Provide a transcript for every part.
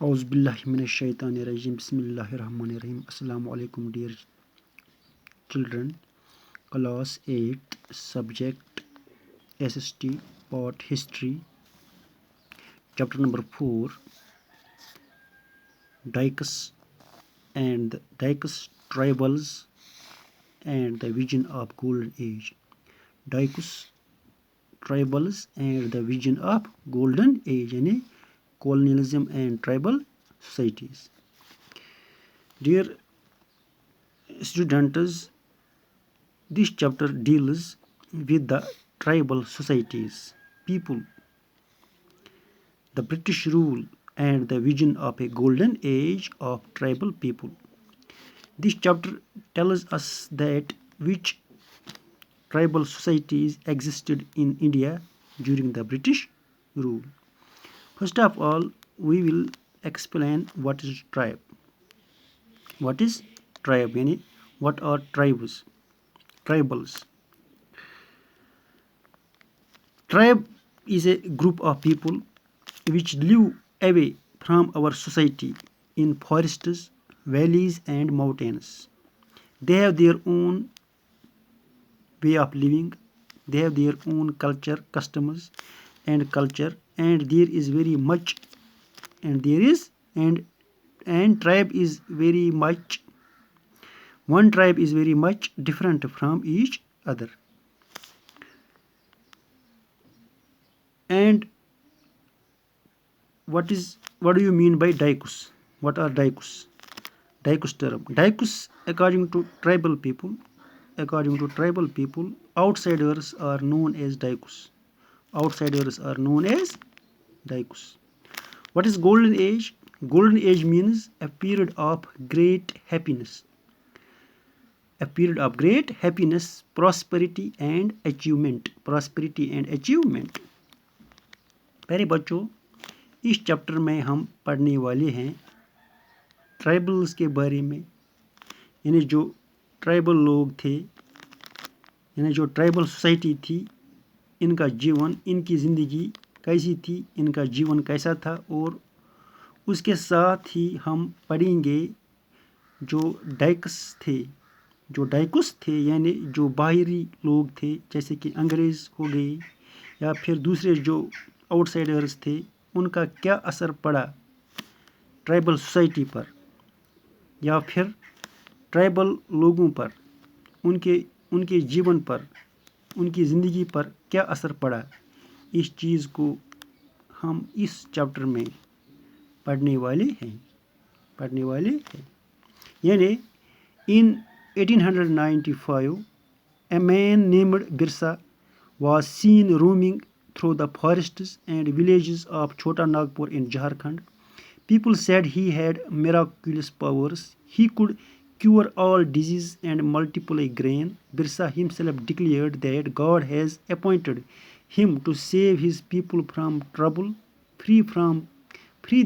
اعوذ باللہ من الشیطان الرجیم بسم اللہ الرحمن الرحیم السلام علیکم dear children class 8 subject SST part history chapter number 4 Dikus and Dikus tribals and the vision of golden age Dikus tribals and the vision of golden age یعنی colonialism and tribal societies. Dear students, this chapter deals with the tribal societies, people, the British rule and the vision of a golden age of tribal people. This chapter tells us that which tribal societies existed in India during the British rule. First of all, we will explain what is tribe. What is tribe? Yani what are tribes? Tribals. Tribe is a group of people which live away from our society in forests, valleys and mountains. They have their own way of living. They have their own culture, customs and culture, and there is very much and tribe is very much one tribe is very much different from each other. And what do you mean by daikus? What are daikus? Daikus term. Daikus according to tribal people, outsiders are known as daikus. Outsiders are known as daikus. What is golden age? Golden age means a period of great happiness. A period of great happiness, prosperity and achievement. Prosperity and achievement. پیارے بچوں، اس chapter میں ہم پڑھنے والے ہیں tribals کے بارے میں، یعنی جو ٹرائبل لوگ تھے، یعنی جو ٹرائبل سوسائٹی تھی، ان کا جیون، ان کی زندگی کیسی تھی، ان کا جیون کیسا تھا، اور اس کے ساتھ ہی ہم پڑھیں گے جو ڈائکس تھے یعنی جو باہری لوگ تھے جیسے کہ انگریز ہو گئے یا پھر دوسرے جو آؤٹ سائڈرز تھے، ان کا کیا اثر پڑا ٹرائبل سوسائٹی پر یا پھر ٹرائبل لوگوں پر، ان کے جیون پر، ان کی زندگی پر کیا اثر پڑا، اس چیز کو ہم اس چیپٹر میں پڑھنے والے ہیں. یعنی in 1895 a man named Birsa was seen roaming through the forests and villages of Chota Nagpur in Jharkhand. People said he had miraculous powers. He could cure all disease and multiply grain. Birsa himself declared that God has appointed him to save his people from trouble, free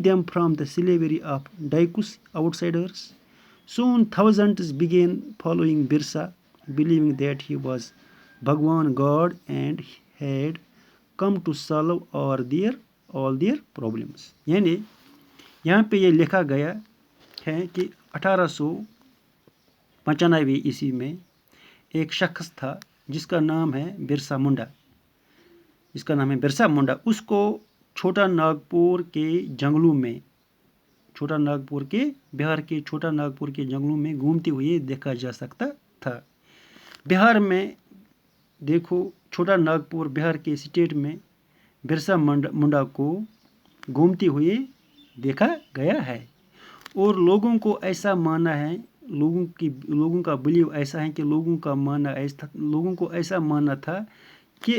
them from the slavery of daikus outsiders. Soon thousands began following Birsa, believing that he was Bhagwan God and had come to solve all their problems. یعنی یہاں پہ یہ لکھا گیا ہے کہ 1895 عیسوی میں ایک شخص تھا جس کا نام ہے برسا منڈا. اس کو چھوٹا ناگپور کے جنگلوں میں، بہار کے چھوٹا ناگپور کے جنگلوں میں گھومتے ہوئے دیکھا جا سکتا تھا. بہار میں دیکھو، چھوٹا ناگپور بہار کے اسٹیٹ میں برسا منڈا کو گھومتے ہوئے دیکھا گیا ہے، اور لوگوں کو ایسا مانا ہے، لوگوں کا بلیو ایسا ہے کہ لوگوں کو ایسا مانا تھا کہ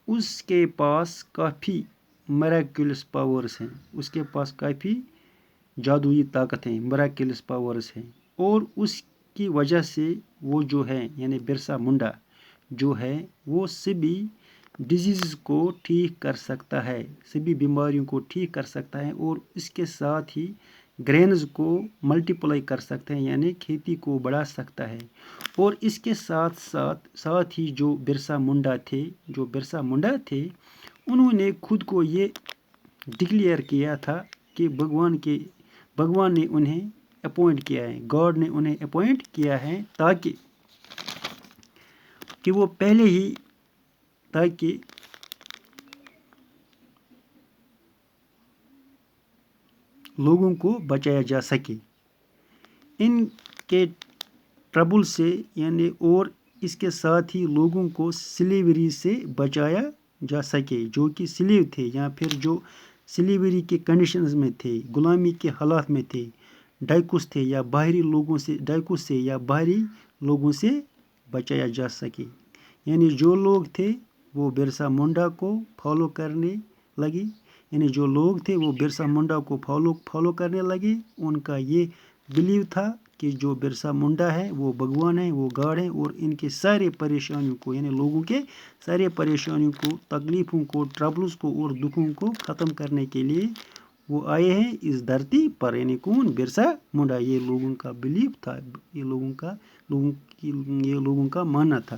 اس کے پاس کافی میراکولس پاورز ہیں، اس کے پاس کافی جادوئی طاقت ہیں، میراکولس پاورز ہیں، اور اس کی وجہ سے وہ جو ہے یعنی برسا منڈا جو ہے وہ سبھی ڈیزیز کو ٹھیک کر سکتا ہے، سبھی بیماریوں کو ٹھیک کر سکتا ہے، اور اس کے ساتھ ہی گرینز کو ملٹیپلائی کر سکتے ہیں یعنی کھیتی کو بڑھا سکتا ہے. اور اس کے ساتھ ہی جو برسا منڈا تھے انہوں نے خود کو یہ ڈکلیئر کیا تھا کہ بھگوان نے انہیں اپوائنٹ کیا ہے، گاڈ نے انہیں اپوائنٹ کیا ہے تاکہ وہ پہلے ہی تاکہ لوگوں کو بچایا جا سکے ان کے ٹربل سے، یعنی اور اس کے ساتھ ہی لوگوں کو سلیوری سے بچایا جا سکے، جو کہ سلیو تھے یا پھر جو سلیوری کے کنڈیشنز میں تھے، غلامی کے حالات میں تھے، ڈائکوس تھے یا باہری لوگوں سے، ڈائکوس سے یا باہری لوگوں سے بچایا جا سکے. یعنی جو لوگ تھے وہ برسا منڈا کو فالو کرنے لگے، جو لوگ تھے وہ برسا منڈا کو فالو کرنے لگے. ان کا یہ بلیو تھا کہ جو برسا منڈا ہے وہ بھگوان ہے، وہ گاڈ ہے، اور ان کے سارے پریشانیوں کو، یعنی لوگوں کے سارے پریشانیوں کو، تکلیفوں کو، ٹربلز کو اور دکھوں کو ختم کرنے کے لیے وہ آئے ہیں اس دھرتی پر. یعنی کون؟ برسا منڈا. یہ لوگوں کا بلیف تھا، یہ لوگوں کا ماننا تھا.